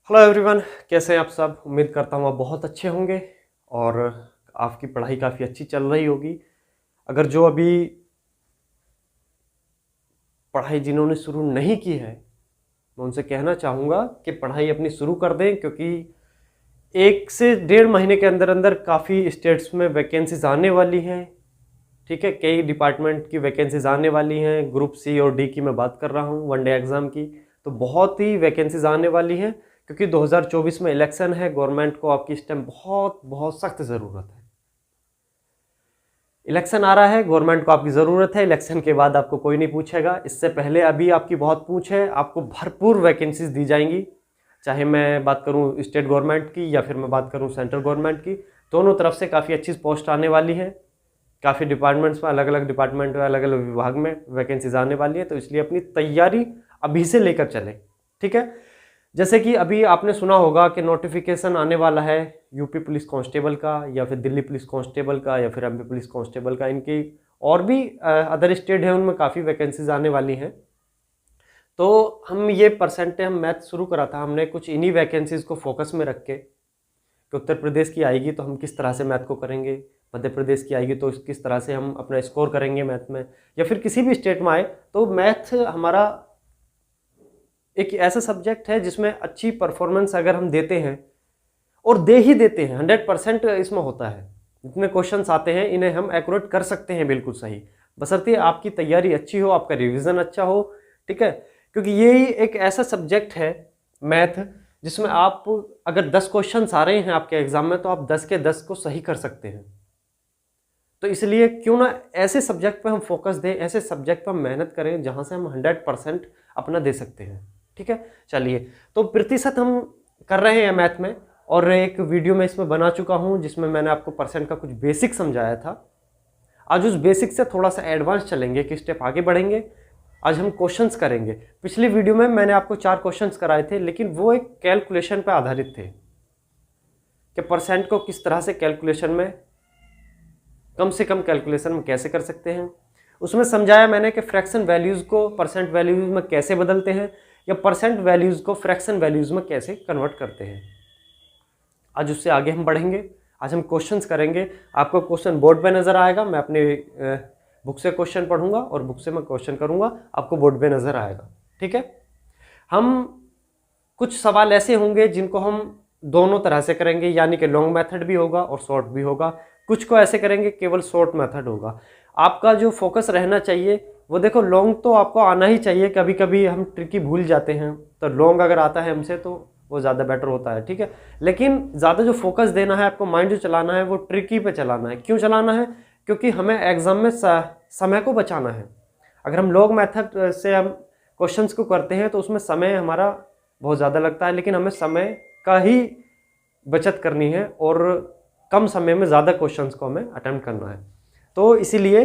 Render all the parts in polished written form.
Hello everyone, कैसे हैं आप सब। उम्मीद करता हूँ आप बहुत अच्छे होंगे और आपकी पढ़ाई काफ़ी अच्छी चल रही होगी। अगर जो अभी पढ़ाई जिन्होंने शुरू नहीं की है, मैं उनसे कहना चाहूँगा कि पढ़ाई अपनी शुरू कर दें, क्योंकि 1 से 1.5 महीने के अंदर अंदर काफ़ी स्टेट्स में वैकेंसीज आने वाली हैं। ठीक है, कई डिपार्टमेंट की वैकेंसीज आने वाली हैं। ग्रुप सी और डी की मैं बात कर रहा हूँ, वनडे एग्ज़ाम की। तो बहुत ही वैकेंसीज आने वाली हैं, क्योंकि 2024 में इलेक्शन है। गवर्नमेंट को आपकी इस टाइम बहुत बहुत सख्त ज़रूरत है। इलेक्शन आ रहा है, गवर्नमेंट को आपकी ज़रूरत है। इलेक्शन के बाद आपको कोई नहीं पूछेगा, इससे पहले अभी आपकी बहुत पूछ है। आपको भरपूर वैकेंसीज दी जाएंगी, चाहे मैं बात करूं स्टेट गवर्नमेंट की या फिर मैं बात करूं सेंट्रल गवर्नमेंट की। दोनों तरफ से काफ़ी अच्छी पोस्ट आने वाली है। काफ़ी डिपार्टमेंट्स में, अलग अलग डिपार्टमेंट में, अलग अलग विभाग में वैकेंसीज आने वाली है। तो इसलिए अपनी तैयारी अभी से लेकर चलें। ठीक है, जैसे कि अभी आपने सुना होगा कि नोटिफिकेशन आने वाला है यूपी पुलिस कांस्टेबल का, या फिर दिल्ली पुलिस कांस्टेबल का, या फिर एमपी पुलिस कांस्टेबल का। इनकी और भी अदर स्टेट है, उनमें काफ़ी वैकेंसीज आने वाली हैं। तो हम ये परसेंटेज, हम मैथ शुरू करा था हमने कुछ इन्हीं वैकेंसीज को फोकस में रख के, कि उत्तर प्रदेश की आएगी तो हम किस तरह से मैथ को करेंगे, मध्य प्रदेश की आएगी तो किस तरह से हम अपना स्कोर करेंगे मैथ में, या फिर किसी भी स्टेट में आए। तो मैथ हमारा एक ऐसा सब्जेक्ट है जिसमें अच्छी परफॉर्मेंस अगर हम देते हैं, और दे ही देते हैं, 100% इसमें होता है। जितने क्वेश्चंस आते हैं इन्हें हम एक्यूरेट कर सकते हैं बिल्कुल सही, बशर्ते आपकी तैयारी अच्छी हो, आपका रिवीजन अच्छा हो। ठीक है, क्योंकि यही एक ऐसा सब्जेक्ट है मैथ जिसमें आप अगर 10 क्वेश्चंस आ रहे हैं आपके एग्जाम में, तो आप 10 के 10 को सही कर सकते हैं। तो इसलिए क्यों ना ऐसे सब्जेक्ट पे हम फोकस दें, ऐसे सब्जेक्ट पे हम मेहनत करें जहां से हम 100% अपना दे सकते हैं। ठीक है, चलिए, तो प्रतिशत हम कर रहे हैं मैथ में, और एक वीडियो में इसमें बना चुका हूं जिसमें मैंने आपको परसेंट का कुछ बेसिक समझाया था। आज उस बेसिक से थोड़ा सा एडवांस चलेंगे, कि स्टेप आगे बढ़ेंगे। आज हम क्वेश्चंस करेंगे। पिछली वीडियो में मैंने आपको 4 क्वेश्चंस कराए थे, लेकिन वो एक कैलकुलेशन पर आधारित थे कि परसेंट को किस तरह से कैलकुलेशन में, कम से कम कैलकुलेशन में कैसे कर सकते हैं। उसमें समझाया मैंने कि फ्रैक्शन वैल्यूज़ को परसेंट वैल्यूज़ में कैसे बदलते हैं, या परसेंट वैल्यूज़ को फ्रैक्शन वैल्यूज़ में कैसे कन्वर्ट करते हैं। आज उससे आगे हम बढ़ेंगे। आज हम क्वेश्चंस करेंगे। आपको क्वेश्चन बोर्ड पे नज़र आएगा, मैं अपने बुक से क्वेश्चन पढ़ूंगा और बुक से मैं क्वेश्चन करूंगा, आपको बोर्ड पे नज़र आएगा। ठीक है, हम कुछ सवाल ऐसे होंगे जिनको हम दोनों तरह से करेंगे, यानी कि लॉन्ग मेथड भी होगा और शॉर्ट भी होगा। कुछ को ऐसे करेंगे केवल शॉर्ट मेथड होगा। आपका जो फोकस रहना चाहिए वो, देखो लॉन्ग तो आपको आना ही चाहिए। कभी कभी हम ट्रिकी भूल जाते हैं, तो लॉन्ग अगर आता है हमसे तो वो ज़्यादा बेटर होता है। ठीक है, लेकिन ज़्यादा जो फोकस देना है आपको, माइंड जो चलाना है वो ट्रिकी पे चलाना है। क्यों चलाना है? क्योंकि हमें एग्जाम में समय को बचाना है। अगर हम लॉन्ग मेथड से हम क्वेश्चंस को करते हैं तो उसमें समय हमारा बहुत ज़्यादा लगता है, लेकिन हमें समय का ही बचत करनी है और कम समय में ज़्यादा क्वेश्चंस को हमें अटेम्प्ट करना है। तो इसीलिए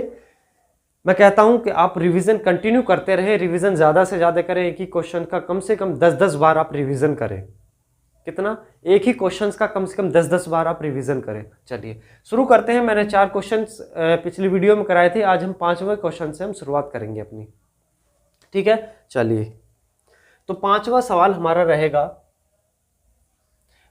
मैं कहता हूं कि आप रिवीजन कंटिन्यू करते रहें, रिवीजन ज़्यादा से ज़्यादा करें। एक ही क्वेश्चन का कम से कम 10-10 बार आप रिवीजन करें। कितना? एक ही क्वेश्चन का कम से कम 10-10 बार आप रिवीजन करें। चलिए शुरू करते हैं। मैंने 4 क्वेश्चन पिछली वीडियो में कराए थे, आज हम 5वें क्वेश्चन से हम शुरुआत करेंगे अपनी। ठीक है, चलिए, तो 5वां सवाल हमारा रहेगा,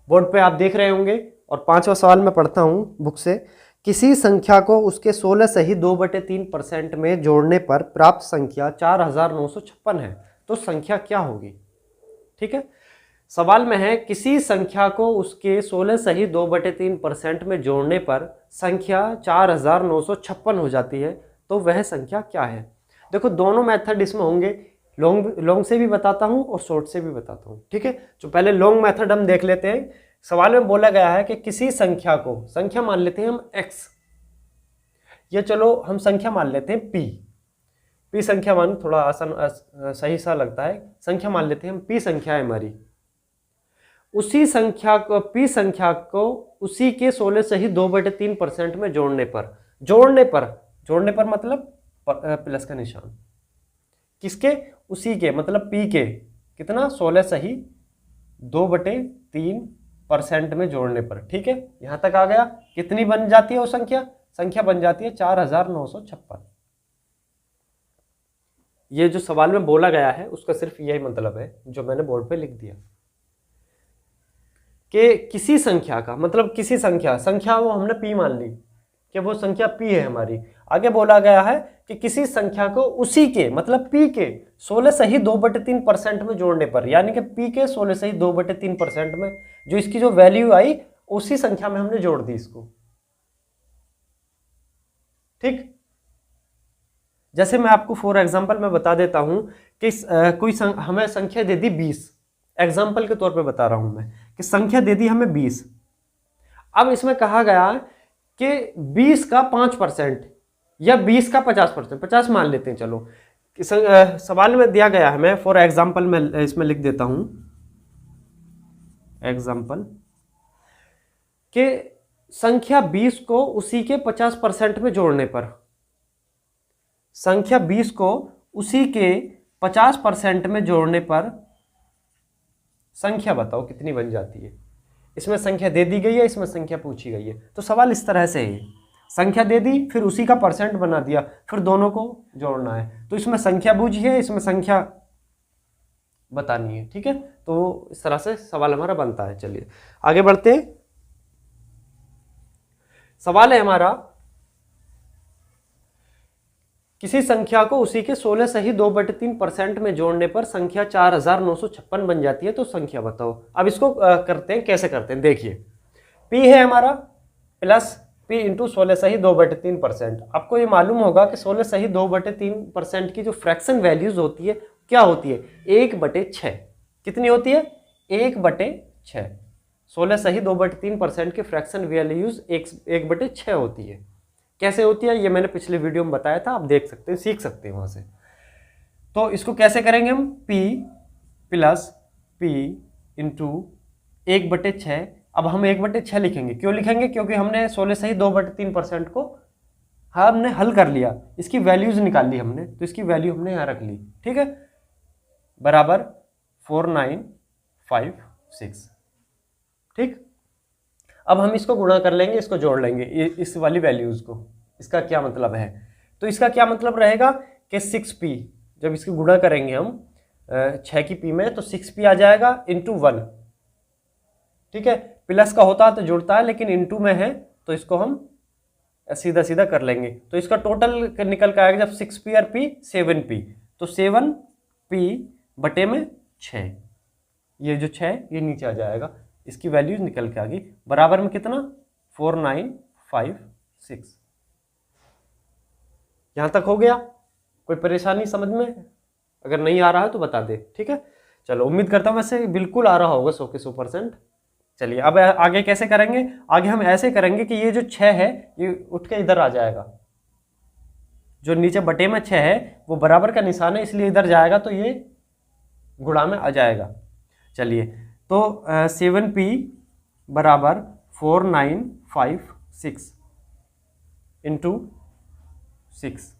बोर्ड पे आप देख रहे होंगे, और 5वां सवाल मैं पढ़ता हूं बुक से। किसी संख्या को उसके 16 सही 2/3% में जोड़ने पर प्राप्त संख्या 4956 है, तो संख्या क्या होगी? ठीक है, सवाल में है किसी संख्या को उसके 16 सही 2/3% में जोड़ने पर संख्या 4956 हो जाती है, तो वह संख्या क्या है? देखो दोनों मेथड इसमें होंगे, लॉन्ग से भी बताता हूं और शॉर्ट से भी बताता हूं। ठीक है, तो पहले लॉन्ग मेथड हम देख लेते हैं। सवाल में बोला गया है कि किसी संख्या को, संख्या मान लेते हैं हम x, या चलो हम संख्या मान लेते हैं p संख्या मान थोड़ा आसान सही सा लगता है। संख्या मान लेते हैं हम, p संख्या है हमारी। उसी संख्या को, p संख्या को उसी के 16 सही 2/3% में जोड़ने पर मतलब प्लस का निशान, किसके? उसी के, मतलब p के कितना? 16 सही 2/3% में जोड़ने पर। ठीक है, यहां तक आ गया। कितनी बन जाती है वो संख्या? संख्या बन जाती है 4956। ये जो सवाल में बोला गया है उसका सिर्फ यही मतलब है जो मैंने बोर्ड पे लिख दिया। कि किसी संख्या का मतलब किसी संख्या वो हमने p मान ली कि वो संख्या p है हमारी। आगे बोला गया है कि किसी संख्या को उसी के मतलब p के 16 सही 2/3% में जोड़ने पर, यानी कि p के 16 सही 2/3% में जो इसकी जो वैल्यू आई उसी संख्या में हमने जोड़ दी इसको। ठीक, जैसे मैं आपको फॉर एग्जांपल मैं बता देता हूं कि हमें संख्या दे दी 20, एग्जांपल के तौर पे बता रहा हूं मैं कि संख्या दे दी हमें 20। अब इसमें कहा गया कि 20 का 5% या 20 का 50%, 50 मान लेते हैं चलो। सवाल में दिया गया है, मैं फॉर एग्जांपल मैं इसमें लिख देता हूं एग्जांपल कि संख्या 20 को उसी के 50% में जोड़ने पर, संख्या 20 को उसी के 50% में जोड़ने पर संख्या बताओ कितनी बन जाती है। इसमें संख्या दे दी गई है, इसमें संख्या पूछी गई है। तो सवाल इस तरह से है, संख्या दे दी फिर उसी का परसेंट बना दिया, फिर दोनों को जोड़ना है। तो इसमें संख्या बूझी है, इसमें संख्या बतानी है। ठीक है, तो इस तरह से सवाल हमारा बनता है। चलिए आगे बढ़ते हैं। सवाल है हमारा, किसी संख्या को उसी के 16 सही 2/3% में जोड़ने पर संख्या 4956 बन जाती है, तो संख्या बताओ। अब इसको करते हैं, कैसे करते हैं देखिए। p है हमारा प्लस p इंटू 16 सही 2/3%। आपको ये मालूम होगा कि 16 सही 2/3% की जो फ्रैक्शन वैल्यूज होती है क्या होती है, 1/6। कितनी होती है, 1/6। 16 सही 2/3% की फ्रैक्शन वैल्यूज 1/6 होती है। कैसे होती है ये मैंने पिछले वीडियो में बताया था, आप देख सकते हैं, सीख सकते हैं वहां से। तो इसको कैसे करेंगे हम, p प्लस p इंटू 1/6। अब हम 1/6 लिखेंगे, क्यों लिखेंगे, क्योंकि हमने 16 सही 2/3% को हमने हल कर लिया, इसकी वैल्यूज निकाल ली हमने, तो इसकी वैल्यू हमने यहाँ रख ली। ठीक है, बराबर 4956। ठीक, अब हम इसको गुणा कर लेंगे, इसको जोड़ लेंगे इस वाली वैल्यूज को। इसका क्या मतलब है, तो इसका क्या मतलब रहेगा कि 6p, जब इसकी गुणा करेंगे हम 6 की p में, तो 6p आ जाएगा इंटू 1। ठीक है, प्लस का होता है तो जुड़ता है, लेकिन इंटू में है तो इसको हम सीधा सीधा कर लेंगे। तो इसका टोटल निकल के आएगा जब 6p और p 7p, तो 7p बटे में 6, ये जो 6 ये नीचे आ जाएगा, इसकी वैल्यूज निकल के आ गई। बराबर में कितना, 4956। यहां तक हो गया, कोई परेशानी समझ में, अगर नहीं आ रहा है तो बता दे। ठीक है, चलो उम्मीद करता हूं वैसे बिल्कुल आ रहा होगा 100 के 100%। चलिए अब आगे कैसे करेंगे, आगे हम ऐसे करेंगे कि ये जो 6 है ये उठ के इधर आ जाएगा, जो नीचे बटे में 6 है वो बराबर का निशान है इसलिए इधर जाएगा, तो ये गुणा में आ जाएगा। चलिए तो 7p बराबर 4956 इंटू 6।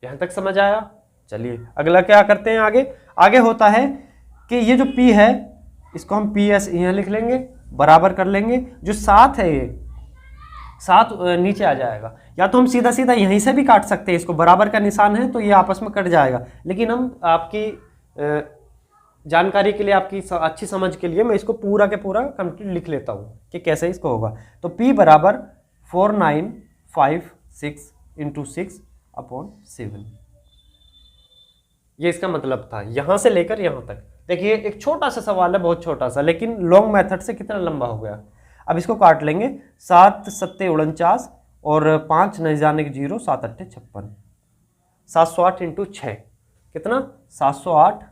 यहां तक समझ आया। चलिए अगला क्या करते हैं, आगे होता है कि ये जो p है इसको हम ps यहाँ लिख लेंगे, बराबर कर लेंगे। जो 7 है ये 7 नीचे आ जाएगा, या तो हम सीधा सीधा यहीं से भी काट सकते हैं, इसको बराबर का निशान है तो ये आपस में कट जाएगा, लेकिन हम आपकी जानकारी के लिए, आपकी अच्छी समझ के लिए मैं इसको पूरा के पूरा कंप्लीट लिख लेता हूँ कि कैसे इसको होगा। तो p बराबर 4956 इंटू 6/7। ये इसका मतलब था, यहां से लेकर यहां तक। देखिए एक छोटा सा सवाल है, बहुत छोटा सा, लेकिन लॉन्ग मेथड से कितना लंबा हो गया। अब इसको काट लेंगे, 7 7 49 और 5 नहीं जाने के 0, 7 8 56। 708 इंटू 6 कितना, 708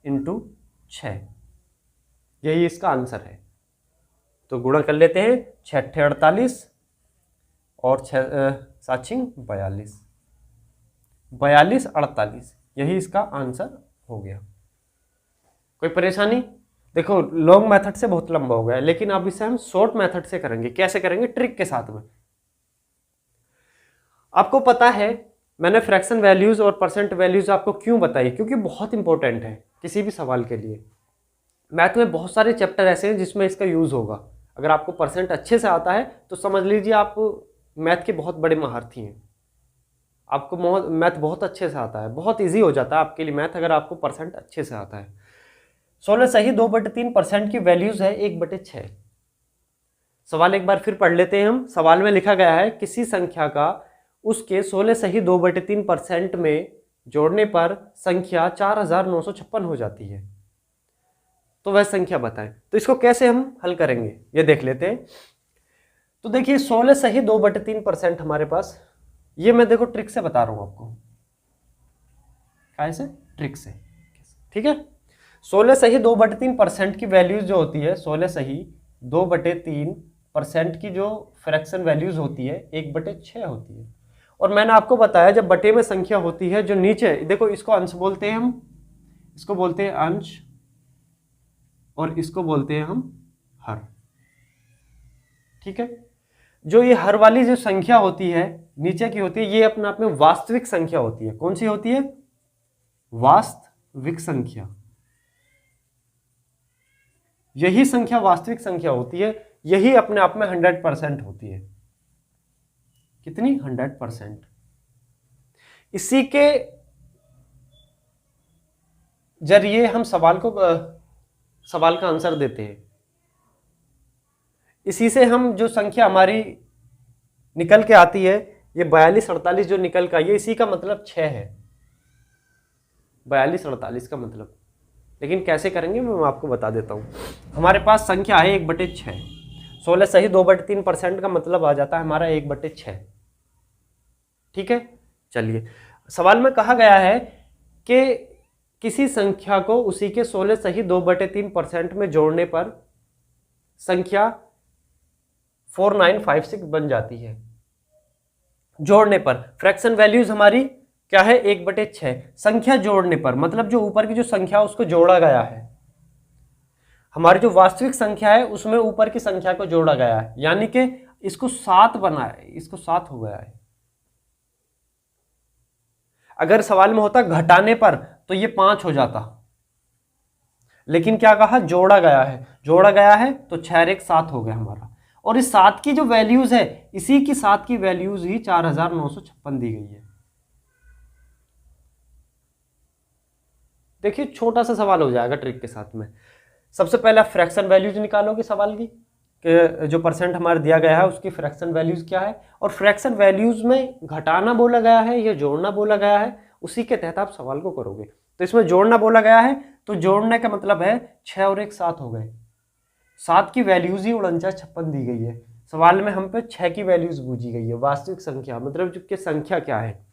इंटू 6, यही इसका आंसर है। तो गुणा कर लेते हैं, 6 8 48 और 6 7 42, 42 48, यही इसका आंसर हो गया। कोई परेशानी, देखो लॉन्ग मेथड से बहुत लंबा हो गया, लेकिन अब इसे हम शॉर्ट मेथड से करेंगे। कैसे करेंगे, ट्रिक के साथ में। आपको पता है मैंने फ्रैक्शन वैल्यूज और परसेंट वैल्यूज आपको क्यों बताई, क्योंकि बहुत इंपॉर्टेंट है किसी भी सवाल के लिए। मैथ में बहुत सारे चैप्टर ऐसे हैं जिसमें इसका यूज होगा। अगर आपको परसेंट अच्छे से आता है तो समझ लीजिए आप मैथ के बहुत बड़े महारथी हैं। आपको मैथ बहुत अच्छे से आता है, बहुत इजी हो जाता है आपके लिए मैथ अगर आपको परसेंट अच्छे से आता है। 16 सही 2/3% की वैल्यूज है 1/6। सवाल एक बार फिर पढ़ लेते हैं हम। सवाल में लिखा गया है किसी संख्या का उसके 16 सही 2/3% में जोड़ने पर संख्या 4956 हो जाती है, तो वह संख्या बताएं। तो इसको कैसे हम हल करेंगे ये देख लेते हैं। तो देखिए 16 सही 2/3% हमारे पास, ये मैं देखो ट्रिक से बता रहा हूं आपको, कैसे ट्रिक से, ठीक है। 16 सही 2/3% की वैल्यूज जो होती है, 16 सही 2/3% की जो फ्रैक्शन वैल्यूज होती है 1/6 होती है। और मैंने आपको बताया जब बटे में संख्या होती है जो नीचे, देखो इसको अंश बोलते हैं हम, इसको बोलते हैं अंश और इसको बोलते हैं हम हर, ठीक है। जो ये हर वाली जो संख्या होती है नीचे की होती है, ये अपने आप में वास्तविक संख्या होती है। कौन सी होती है? वास्तविक संख्या। यही संख्या वास्तविक संख्या होती है, यही अपने आप में 100% होती है। कितनी? 100%। इसी के जरिए हम सवाल का आंसर देते हैं। इसी से हम जो संख्या हमारी निकल के आती है, ये 42 48 जो निकल के आई है, इसी का मतलब 6 है। 42 48 का मतलब, लेकिन कैसे करेंगे मैं आपको बता देता हूं। हमारे पास संख्या है 1/6, 16 सही 2/3% का मतलब आ जाता है हमारा 1/6, ठीक है। चलिए, सवाल में कहा गया है कि किसी संख्या को उसी के 16 सही 2/3% में जोड़ने पर संख्या 4956 बन जाती है। जोड़ने पर फ्रैक्शन वैल्यूज हमारी क्या है? 1/6। संख्या जोड़ने पर मतलब जो ऊपर की जो संख्या उसको जोड़ा गया है, हमारी जो वास्तविक संख्या है उसमें ऊपर की संख्या को जोड़ा गया है, यानी कि इसको 7 बना है, इसको 7 हो गया है। अगर सवाल में होता घटाने पर तो ये 5 हो जाता, लेकिन क्या कहा? जोड़ा गया है। जोड़ा गया है तो 6 और 1 7 हो गया हमारा। और इस 7 की जो वैल्यूज है, इसी की 7 की वैल्यूज ही 4956 दी गई है। देखिए छोटा सा सवाल हो जाएगा ट्रिक के साथ में। सबसे पहले आप फ्रैक्शन वैल्यूज निकालोगे सवाल की, कि जो परसेंट हमारा दिया गया है उसकी फ्रैक्शन वैल्यूज क्या है, और फ्रैक्शन वैल्यूज में घटाना बोला गया है या जोड़ना बोला गया है, उसी के तहत आप सवाल को करोगे। तो इसमें जोड़ना बोला गया है, तो जोड़ने का मतलब है 6 और 1 7 हो गए। 7 की वैल्यूज ही 4956 दी गई है। सवाल में हम पे 6 की वैल्यूज पूछी गई है, वास्तविक संख्या मतलब जो संख्या क्या है।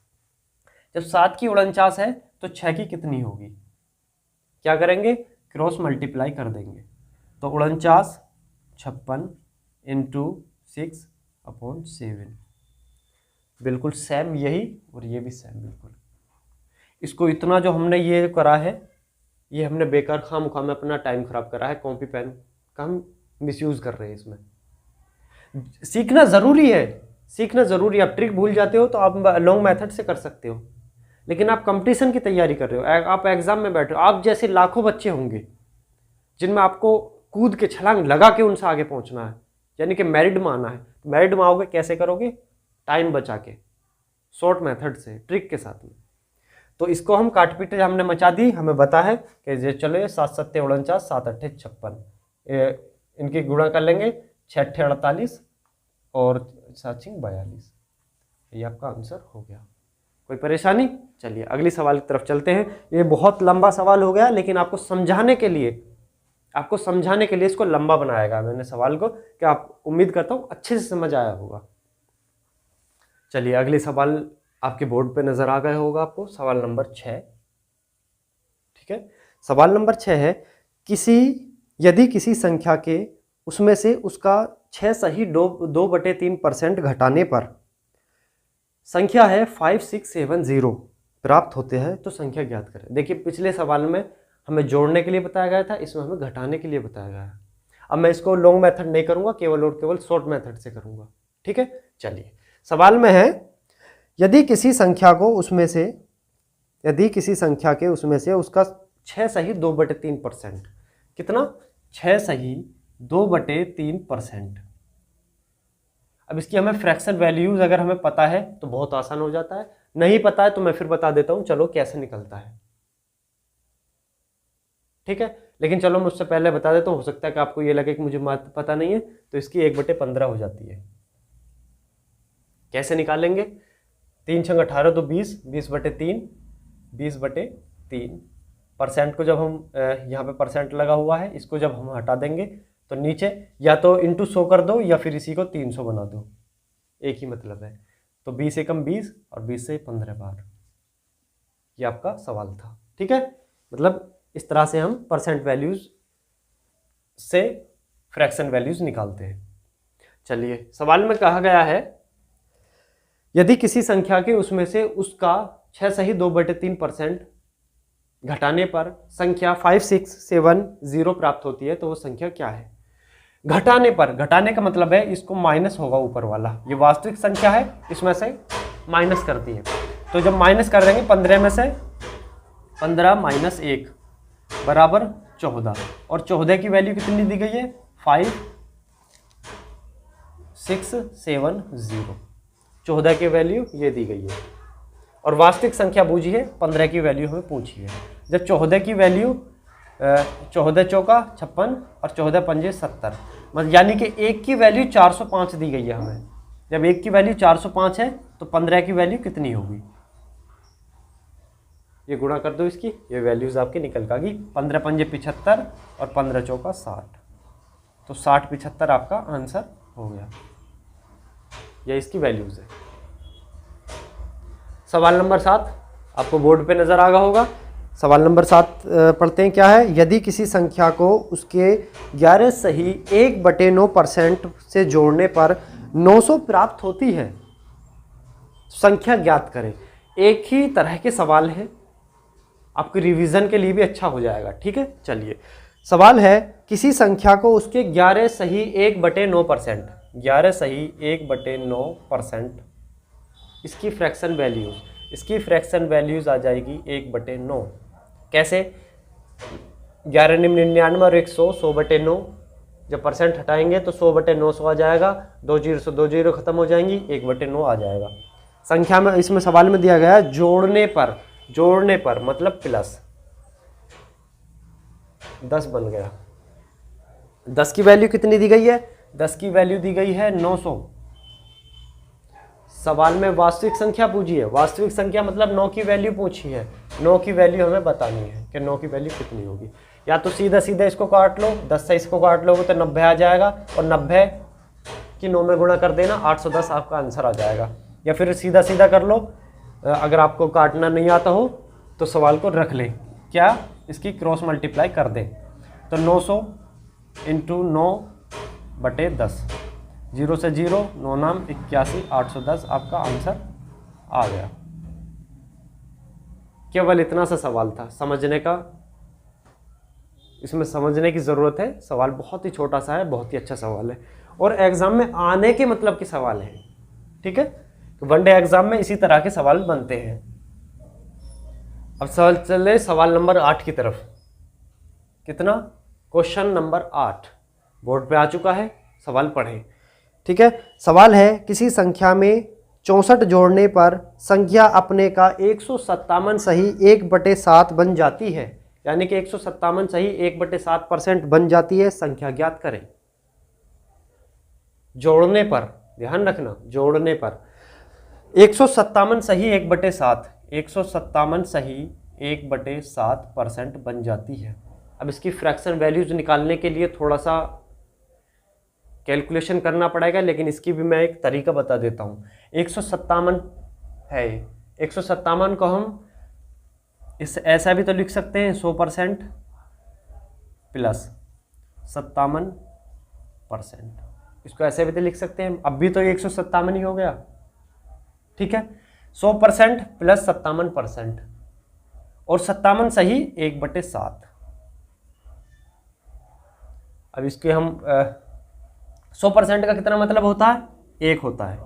जब 7 की 49 है तो 6 की कितनी होगी? क्या करेंगे? क्रॉस मल्टीप्लाई कर देंगे। तो 49 56 इंटू 6/7, बिल्कुल सेम यही, और ये भी सेम बिल्कुल। इसको इतना जो हमने ये करा है, ये हमने बेकार खामखा में अपना टाइम खराब करा है। कॉपी पेन का हम मिसयूज कर रहे हैं। इसमें सीखना जरूरी है, सीखना जरूरी है। आप ट्रिक भूल जाते हो तो आप लॉन्ग मेथड से कर सकते हो, लेकिन आप कंपटीशन की तैयारी कर रहे हो, आप एग्जाम में बैठे हो, आप जैसे लाखों बच्चे होंगे जिनमें आपको कूद के छलांग लगा के उनसे आगे पहुंचना है, यानी कि मेरिट में आना है। मेरिट में आओगे कैसे करोगे? टाइम बचा के, शॉर्ट मेथड से, ट्रिक के साथ में। तो इसको हम काट पीट हमने मचा दी। हमें बता है कि चलो 7 7 49 7 8 56, इनकी गुणा कर लेंगे, 6 8 48 और 7 6 42। ये आपका आंसर हो गया। कोई परेशानी? चलिए अगली सवाल की तरफ चलते हैं। ये बहुत लंबा सवाल हो गया, लेकिन आपको समझाने के लिए इसको लंबा बनाएगा मैंने सवाल को, कि आप, उम्मीद करता हूं अच्छे से समझ आया होगा। चलिए अगले सवाल आपके बोर्ड पे नजर आ गया होगा आपको, सवाल नंबर 6, ठीक है। सवाल नंबर 6 है, यदि किसी संख्या के उसमें से उसका 6 सही 2/3% घटाने पर संख्या है 5670 प्राप्त होते हैं, तो संख्या ज्ञात करें। देखिए पिछले सवाल में हमें जोड़ने के लिए बताया गया था, इसमें हमें घटाने के लिए बताया गया है। अब मैं इसको लॉन्ग मेथड नहीं करूंगा, केवल और केवल शॉर्ट मेथड से करूंगा, ठीक है। चलिए सवाल में है, यदि किसी संख्या के उसमें से उसका 6 सही 2/3%, कितना? 6 सही 2/3%। अब इसकी हमें फ्रैक्शन वैल्यूज अगर हमें पता है तो बहुत आसान हो जाता है, नहीं पता है तो मैं फिर बता देता हूं, चलो कैसे निकलता है। ठीक है। लेकिन चलो मैं उससे पहले बता देता हूँ, हो सकता है कि आपको ये लगे कि मुझे पता नहीं है, तो इसकी 1/15 हो जाती है। कैसे निकालेंगे? 3 छंग 18 तो 20, 20/3, 20/3। परसेंट को जब हम यहाँ पे परसेंट लगा हुआ है, इसको जब हम हटा देंगे तो नीचे या तो इंटू 100 कर दो या फिर इसी को 300 बना दो, एक ही मतलब है। तो 20 एकम 20 और 20 से 15 बार। ये आपका सवाल था, ठीक है। मतलब इस तरह से हम परसेंट वैल्यूज से फ्रैक्शन वैल्यूज निकालते हैं। चलिए, सवाल में कहा गया है यदि किसी संख्या के उसमें से उसका 6 सही 2/3% घटाने पर संख्या 5670 प्राप्त होती है, तो वो संख्या क्या है? घटाने पर, घटाने का मतलब है इसको माइनस होगा ऊपर वाला, ये वास्तविक संख्या है, इसमें से माइनस करती है। तो जब माइनस कर देंगे 15 में से 15 - 1 बराबर 14, और 14 की वैल्यू कितनी दी गई है? 5670। 14 की वैल्यू ये दी गई है, और वास्तविक संख्या बूझिए, 15 की वैल्यू हमें पूछी है। जब 14 की वैल्यू 14 चौका 56 और 14 पंजे 70, मतलब यानी कि 1 की वैल्यू 405 दी गई है हमें। जब 1 की वैल्यू 405 है तो 15 की वैल्यू कितनी होगी? ये गुणा कर दो इसकी, ये वैल्यूज आपकी निकल के आ गई। 15 पंजे 75 और 15 चौका 60, तो 60 75 आपका आंसर हो गया। यह इसकी वैल्यूज है। सवाल नंबर 7 आपको बोर्ड पे नजर आ रहा होगा। सवाल नंबर 7 पढ़ते हैं, क्या है? यदि किसी संख्या को उसके 11 सही 1/9% से जोड़ने पर 900 प्राप्त होती है, संख्या ज्ञात करें। एक ही तरह के सवाल है, आपके रिवीजन के लिए भी अच्छा हो जाएगा, ठीक है। चलिए, सवाल है किसी संख्या को उसके 11 सही 1/9%, 11 सही 1/9%, इसकी फ्रैक्शन वैल्यूज, इसकी फ्रैक्शन वैल्यूज आ जाएगी 1/9। कैसे? 11 99 और 100, 100/9। जब परसेंट हटाएंगे तो 100/900 आ जाएगा, 2 जीरो से 2 जीरो खत्म हो जाएंगी, 1/9 आ जाएगा। संख्या में, इसमें सवाल में दिया गया है जोड़ने पर, जोड़ने पर मतलब प्लस 10 बन गया। 10 की वैल्यू कितनी दी गई है? 10 की वैल्यू दी गई है 900। सवाल में वास्तविक संख्या पूछी है, वास्तविक संख्या मतलब 9 की वैल्यू पूछी है। 9 की वैल्यू हमें बतानी है कि 9 की वैल्यू कितनी होगी। या तो सीधा सीधा इसको काट लो, 10 से इसको काट लोगे तो 90 आ जाएगा, और 90 की 9 में गुणा कर देना, 810 आपका आंसर आ जाएगा। या फिर सीधा सीधा कर लो, अगर आपको काटना नहीं आता हो तो सवाल को रख लें, क्या इसकी क्रॉस मल्टीप्लाई कर दें। तो 900 × 9/10, 0 से 0, 9 नाम 81, 810 आपका आंसर आ गया। केवल इतना सा सवाल था, समझने का, इसमें समझने की ज़रूरत है। सवाल बहुत ही छोटा सा है, बहुत ही अच्छा सवाल है, और एग्जाम में आने के मतलब के सवाल हैं, ठीक है। तो वनडे एग्जाम में इसी तरह के सवाल बनते हैं। अब सवाल चले सवाल नंबर 8 की तरफ। कितना? क्वेश्चन नंबर 8 बोर्ड पे आ चुका है, सवाल पढ़ें, ठीक है। सवाल है किसी संख्या में 64 जोड़ने पर संख्या अपने का 157 सही 1/7 बन जाती है, यानी कि 157 सही 1/7% बन जाती है, संख्या ज्ञात करें। जोड़ने पर, ध्यान रखना, जोड़ने पर 157 सही 1/7, 157 सही 1/7% बन जाती है। अब इसकी फ्रैक्शन वैल्यूज निकालने के लिए थोड़ा सा कैलकुलेशन करना पड़ेगा, लेकिन इसकी भी मैं एक तरीका बता देता हूँ। 157 है, 157 को हम इस ऐसा भी तो लिख सकते हैं 100% प्लस 57%, इसको ऐसे भी तो लिख सकते हैं। अब भी तो 157 ही हो गया, ठीक है। 100% प्लस 57%, और 57 सही 1/7। अब इसके हम 100% का कितना मतलब होता है? 1 होता है।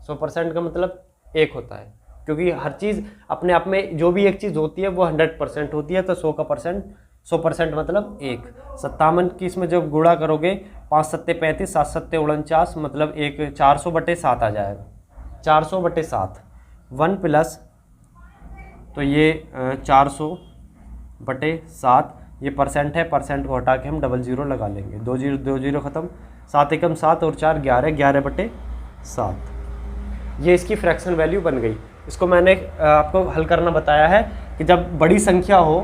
100% का मतलब 1 होता है, क्योंकि हर चीज़ अपने आप में, जो भी एक चीज़ होती है वो 100% होती है, तो 100% मतलब 1। 57 की इसमें जब गुणा करोगे, 5 सत्ते 35, 7 सत्ते 49, मतलब 400/7 आ जाएगा। 400/7, 1 प्लस, तो ये 400/7, ये परसेंट है, परसेंट को हटा के हम डबल जीरो लगा लेंगे। 2 जीरो 2 जीरो खत्म, 7 एकम 7 और 4 11, 11/7। ये इसकी फ्रैक्शन वैल्यू बन गई। इसको मैंने आपको हल करना बताया है कि जब बड़ी संख्या हो,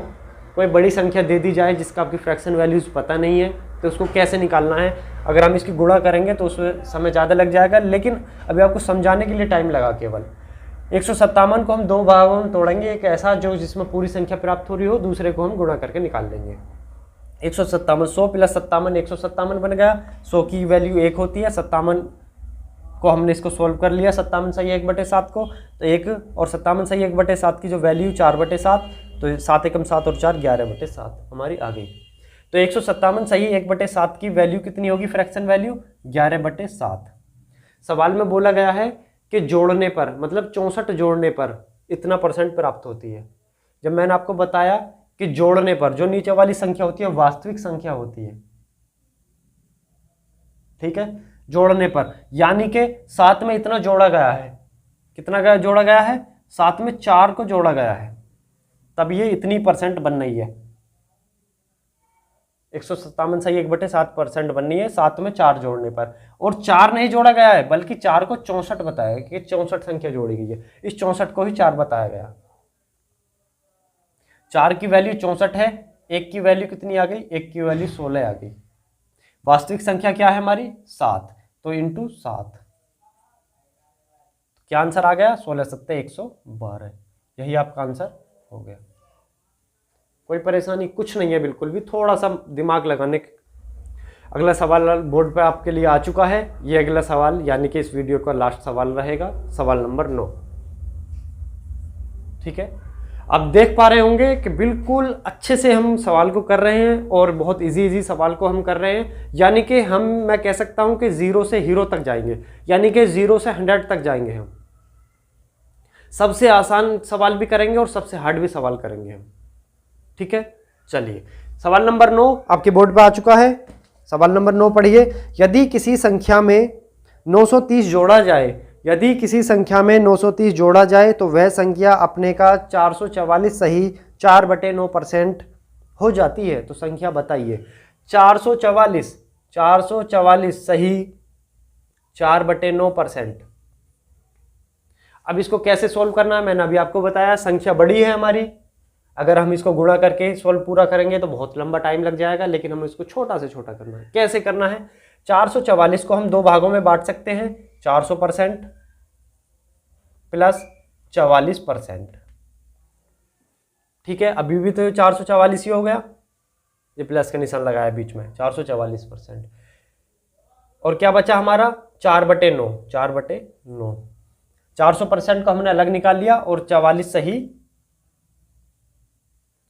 कोई बड़ी संख्या दे दी जाए जिसका आपकी फ्रैक्शन वैल्यूज पता नहीं है, तो उसको कैसे निकालना है। अगर हम इसकी गुणा करेंगे तो उसमें समय ज़्यादा लग जाएगा, लेकिन अभी आपको समझाने के लिए टाइम लगा केवल। 157 को हम 2 भागों में तोड़ेंगे, एक ऐसा जो जिसमें पूरी संख्या प्राप्त हो रही हो, दूसरे को हम गुणा करके निकाल लेंगे। 157 100 प्लस 57 157 बन गया। 100 की वैल्यू 1 होती है, 57 को हमने इसको सोल्व कर लिया, 57 सही 1/7 को, तो 1 और 57 सही 1/7 की जो वैल्यू 4/7, तो 7 एकम 7 और 4 11/7 हमारी आ गई। तो 157 सही 1/7 की वैल्यू कितनी होगी, फ्रैक्शन वैल्यू 11/7। सवाल में बोला गया है कि जोड़ने पर, मतलब 64 जोड़ने पर इतना परसेंट प्राप्त होती है। जब मैंने आपको बताया कि जोड़ने पर जो नीचे वाली संख्या होती है वास्तविक संख्या होती है, ठीक है, जोड़ने पर, यानी कि 7 में इतना जोड़ा गया है, कितना जोड़ा गया है, 7 में 4 को जोड़ा गया है, तब ये इतनी परसेंट बन रही है। 157 सही 1/7% बननी है 7 में 4 जोड़ने पर, और 4 नहीं जोड़ा गया है बल्कि 4 को 64 बताया गया कि 64 संख्या जोड़ी गई है, इस 64 को ही 4 बताया गया। 4 की वैल्यू 64 है, 1 की वैल्यू कितनी आ गई, 1 की वैल्यू 16 आ गई। वास्तविक संख्या क्या है हमारी, 7, तो इंटू 7, क्या आंसर आ गया, 16 7 112। यही आपका आंसर हो गया। कोई परेशानी कुछ नहीं है, बिल्कुल भी, थोड़ा सा दिमाग लगाने। अगला सवाल बोर्ड पे आपके लिए आ चुका है, ये अगला सवाल यानी कि इस वीडियो का लास्ट सवाल रहेगा, सवाल नंबर 9। ठीक है, आप देख पा रहे होंगे कि बिल्कुल अच्छे से हम सवाल को कर रहे हैं और बहुत इजी सवाल को हम कर रहे हैं, यानी कि मैं कह सकता हूं कि 0 से हीरो तक जाएंगे, यानी कि 0 से 100 तक जाएंगे हम। सबसे आसान सवाल भी करेंगे और सबसे हार्ड भी सवाल करेंगे हम। ठीक है, चलिए सवाल नंबर 9 आपके बोर्ड पे आ चुका है। सवाल नंबर 9 पढ़िए। यदि किसी संख्या में 930 जोड़ा जाए, यदि किसी संख्या में 930 जोड़ा जाए तो वह संख्या अपने का 444 सही 4/9% हो जाती है, तो संख्या बताइए। 444 सही 4/9%। अब इसको कैसे सोल्व करना है मैंने अभी आपको बताया। संख्या बड़ी है हमारी, अगर हम इसको गुणा करके सोल्व पूरा करेंगे तो बहुत लंबा टाइम लग जाएगा, लेकिन हमें इसको छोटा से छोटा करना है। कैसे करना है, 444 को हम 2 भागों में बांट सकते हैं, 400% प्लस 44%। ठीक है, अभी भी तो 444 ही हो गया, ये प्लस का निशान लगाया बीच में, 444%। और क्या बचा हमारा, 4/9, 4/9। 400% को हमने अलग निकाल लिया और 44 सही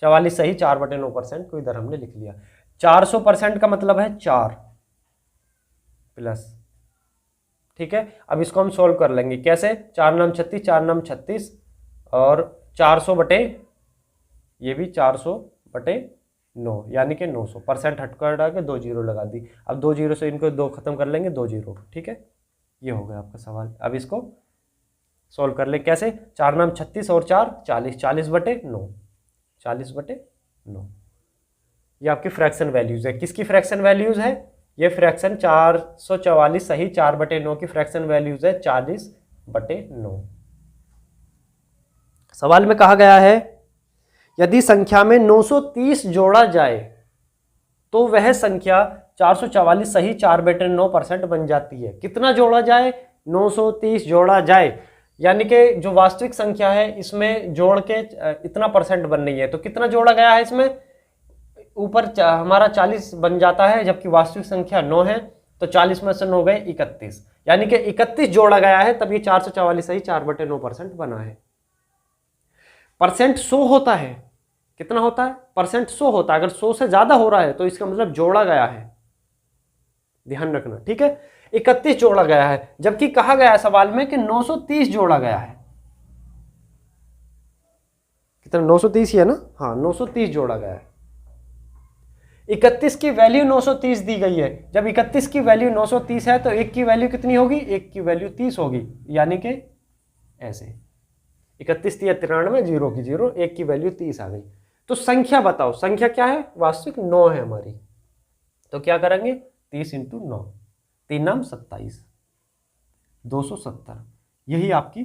4/9% को इधर हमने लिख लिया। 400% का मतलब है 4 प्लस। ठीक है, अब इसको हम सोल्व कर लेंगे। कैसे, 4 नाम 36, 4 नाम 36 और 400 बटे, ये भी 400/9 यानी कि 900। परसेंट हटा के 2 जीरो लगा दी। अब 2 जीरो से इनको 2 खत्म कर लेंगे, 2 जीरो। ठीक है, ये हो गया आपका सवाल। अब इसको सोल्व कर ले। कैसे, 4 नाम 36 और 4 40, 40/9, 40/9। ये आपकी फ्रैक्शन वैल्यूज है। किसकी फ्रैक्शन वैल्यूज है, ये फ्रैक्शन 444 सही 4/9 की फ्रैक्शन वैल्यूज है 40/9। सवाल में कहा गया है यदि संख्या में 930 जोड़ा जाए तो वह संख्या 444 सही 4/9% बन जाती है। कितना जोड़ा जाए, 930 जोड़ा जाए, यानी कि जो वास्तविक संख्या है इसमें जोड़ के इतना परसेंट बन रही है। तो कितना जोड़ा गया है इसमें, ऊपर हमारा 40 बन जाता है, जबकि वास्तविक संख्या 9 है, तो 40 में से 9 गए 31, यानी कि 31 जोड़ा गया है, तब ये 444 सही 4/9% बना है। परसेंट 100 होता है, कितना होता है, परसेंट 100 होता है। अगर 100 से ज्यादा हो रहा है तो इसका मतलब जोड़ा गया है, ध्यान रखना। ठीक है, 31 जोड़ा गया है, जबकि कहा गया है सवाल में कि 930 जोड़ा गया है। कितना, 930 ही है ना, हाँ 930 जोड़ा गया है। 31 की वैल्यू 930 दी गई है। जब 31 की वैल्यू 930 है तो 1 की वैल्यू कितनी होगी, 1 की वैल्यू 30 होगी, यानी कि ऐसे 31 93 0 की 0, 1 की वैल्यू 30 आ गई। तो संख्या बताओ, संख्या क्या है? वास्तविक 9 है हमारी। तो क्या करेंगे? 30 इंटू 9, 3 नाम 27, 270। यही आपकी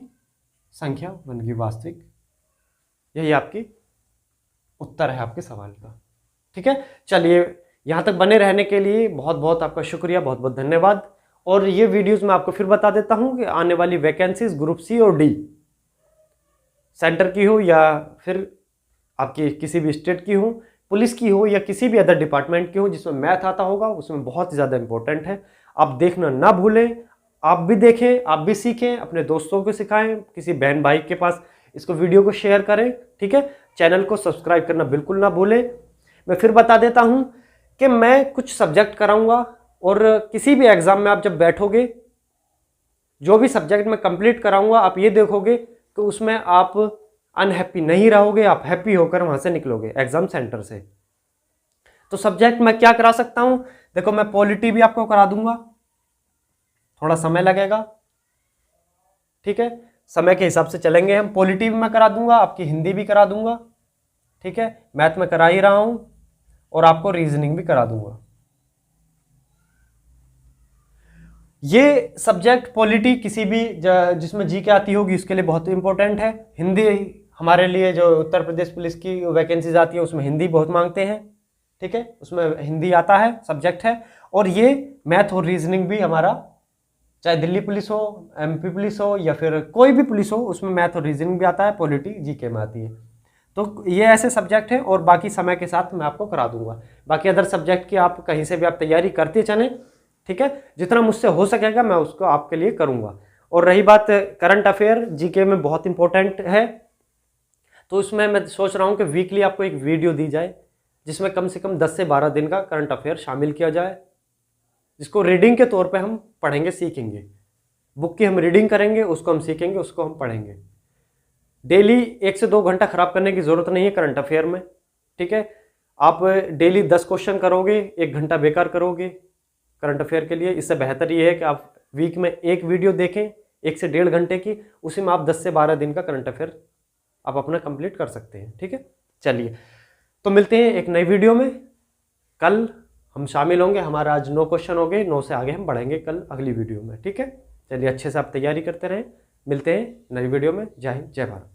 संख्या बन गई वास्तविक। यही आपकी उत्तर है आपके सवाल का। ठीक है, चलिए यहाँ तक बने रहने के लिए बहुत बहुत आपका शुक्रिया, बहुत बहुत धन्यवाद। और ये वीडियोस मैं आपको फिर बता देता हूँ कि आने वाली वैकेंसीज ग्रुप सी और डी, सेंटर की हो या फिर आपकी किसी भी स्टेट की हो, पुलिस की हो या किसी भी अदर डिपार्टमेंट की हो जिसमें मैथ आता होगा, उसमें बहुत ही ज़्यादा इंपॉर्टेंट है। आप देखना ना भूलें, आप भी देखें, आप भी सीखें, अपने दोस्तों को सिखाएं, किसी बहन भाई के पास इसको वीडियो को शेयर करें। ठीक है, चैनल को सब्सक्राइब करना बिल्कुल ना भूलें। मैं फिर बता देता हूं कि मैं कुछ सब्जेक्ट कराऊंगा और किसी भी एग्जाम में आप जब बैठोगे, जो भी सब्जेक्ट मैं कंप्लीट कराऊंगा, आप ये देखोगे कि उसमें आप अनहैप्पी नहीं रहोगे, आप हैप्पी होकर वहां से निकलोगे एग्जाम सेंटर से। तो सब्जेक्ट मैं क्या करा सकता हूं? देखो, मैं पॉलिटी भी आपको करा दूंगा, थोड़ा समय लगेगा। ठीक है, समय के हिसाब से चलेंगे हम। पॉलिटी भी मैं करा दूंगा, आपकी हिंदी भी करा दूंगा। ठीक है, मैथ में करा ही रहा हूं और आपको रीजनिंग भी करा दूंगा। ये सब्जेक्ट पॉलिटी किसी भी जिसमें जी के आती होगी उसके लिए बहुत इंपॉर्टेंट है। हिंदी हमारे लिए जो उत्तर प्रदेश पुलिस की वैकेंसीज आती है उसमें हिंदी बहुत मांगते हैं। ठीक है, उसमें हिंदी आता है, सब्जेक्ट है। और ये मैथ और रीजनिंग भी हमारा, चाहे दिल्ली पुलिस हो, एमपी पुलिस हो या फिर कोई भी पुलिस हो, उसमें मैथ और रीजनिंग भी आता है, पॉलिटी जीके में आती है। तो ये ऐसे सब्जेक्ट हैं और बाकी समय के साथ मैं आपको करा दूंगा। बाकी अदर सब्जेक्ट की आप कहीं से भी आप तैयारी करते चलें। ठीक है, जितना मुझसे हो सकेगा मैं उसको आपके लिए करूंगा। और रही बात करंट अफेयर, जीके में बहुत इंपॉर्टेंट है, तो उसमें मैं सोच रहा हूं कि वीकली आपको एक वीडियो दी जाए जिसमें कम से कम 10 से 12 दिन का करंट अफेयर शामिल किया जाए, जिसको रीडिंग के तौर पे हम पढ़ेंगे, सीखेंगे। बुक की हम रीडिंग करेंगे, उसको हम सीखेंगे, उसको हम पढ़ेंगे। डेली 1 से 2 घंटा खराब करने की जरूरत नहीं है करंट अफेयर में। ठीक है, आप डेली 10 क्वेश्चन करोगे, 1 घंटा बेकार करोगे करंट अफेयर के लिए। इससे बेहतर ये है कि आप वीक में एक वीडियो देखें 1 से 1.5 घंटे की, उसी में आप 10 से 12 दिन का करंट अफेयर आप अपना कंप्लीट कर सकते हैं। ठीक है, चलिए तो मिलते हैं एक नई वीडियो में। कल हम शामिल होंगे, हमारा आज 9 क्वेश्चन हो गए, 9 से आगे हम बढ़ेंगे कल अगली वीडियो में। ठीक है, चलिए अच्छे से आप तैयारी करते रहें। मिलते हैं नई वीडियो में। जय हिंद, जय भारत।